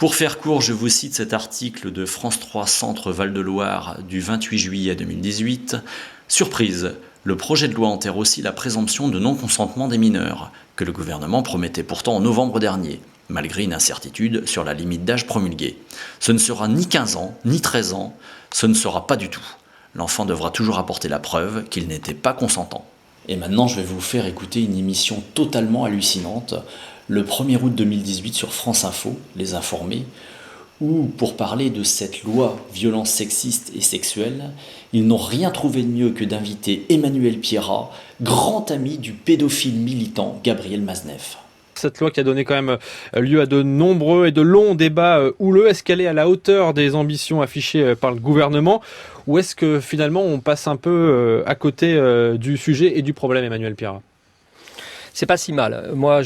Pour faire court, je vous cite cet article de France 3 Centre Val-de-Loire du 28 juillet 2018. Surprise, le projet de loi enterre aussi la présomption de non-consentement des mineurs, que le gouvernement promettait pourtant en novembre dernier, malgré une incertitude sur la limite d'âge promulguée. Ce ne sera ni 15 ans, ni 13 ans, ce ne sera pas du tout. L'enfant devra toujours apporter la preuve qu'il n'était pas consentant. Et maintenant, je vais vous faire écouter une émission totalement hallucinante, le 1er août 2018 sur France Info, Les Informés, où, pour parler de cette loi violence sexiste et sexuelle, ils n'ont rien trouvé de mieux que d'inviter Emmanuel Pierrat, grand ami du pédophile militant Gabriel Maznef. Cette loi qui a donné quand même lieu à de nombreux et de longs débats houleux, est-ce qu'elle est à la hauteur des ambitions affichées par le gouvernement, ou est-ce que finalement on passe un peu à côté du sujet et du problème, Emmanuel Pierrat ? C'est pas si mal. Moi,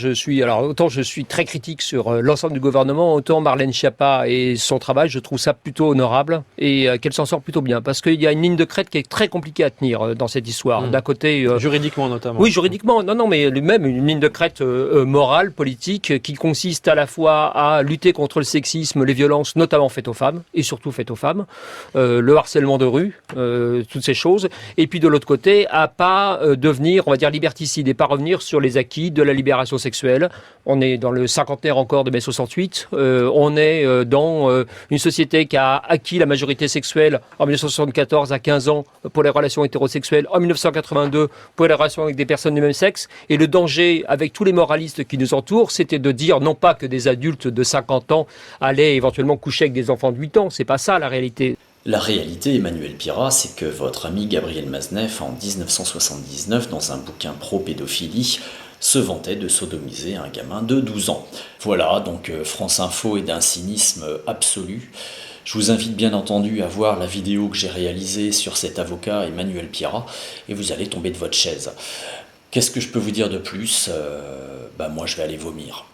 autant je suis très critique sur l'ensemble du gouvernement, autant Marlène Schiappa et son travail, je trouve ça plutôt honorable et qu'elle s'en sort plutôt bien. Parce qu'il y a une ligne de crête qui est très compliquée à tenir dans cette histoire. D'un côté... juridiquement notamment. Oui, juridiquement. Non, mais même une ligne de crête morale, politique, qui consiste à la fois à lutter contre le sexisme, les violences, notamment faites aux femmes, et surtout faites aux femmes, le harcèlement de rue, toutes ces choses. Et puis de l'autre côté, à pas devenir, on va dire, liberticide et pas revenir sur les acquis de la libération sexuelle. On est dans le cinquantenaire encore de mai 68. On est dans une société qui a acquis la majorité sexuelle en 1974 à 15 ans pour les relations hétérosexuelles, en 1982 pour les relations avec des personnes du même sexe. Et le danger avec tous les moralistes qui nous entourent, c'était de dire non pas que des adultes de 50 ans allaient éventuellement coucher avec des enfants de 8 ans. C'est pas ça la réalité. La réalité, Emmanuel Pierrat, c'est que votre ami Gabriel Maznef, en 1979, dans un bouquin pro-pédophilie, se vantait de sodomiser un gamin de 12 ans. Voilà, donc France Info est d'un cynisme absolu. Je vous invite bien entendu à voir la vidéo que j'ai réalisée sur cet avocat Emmanuel Pierrat, et vous allez tomber de votre chaise. Qu'est-ce que je peux vous dire de plus ? Moi, je vais aller vomir.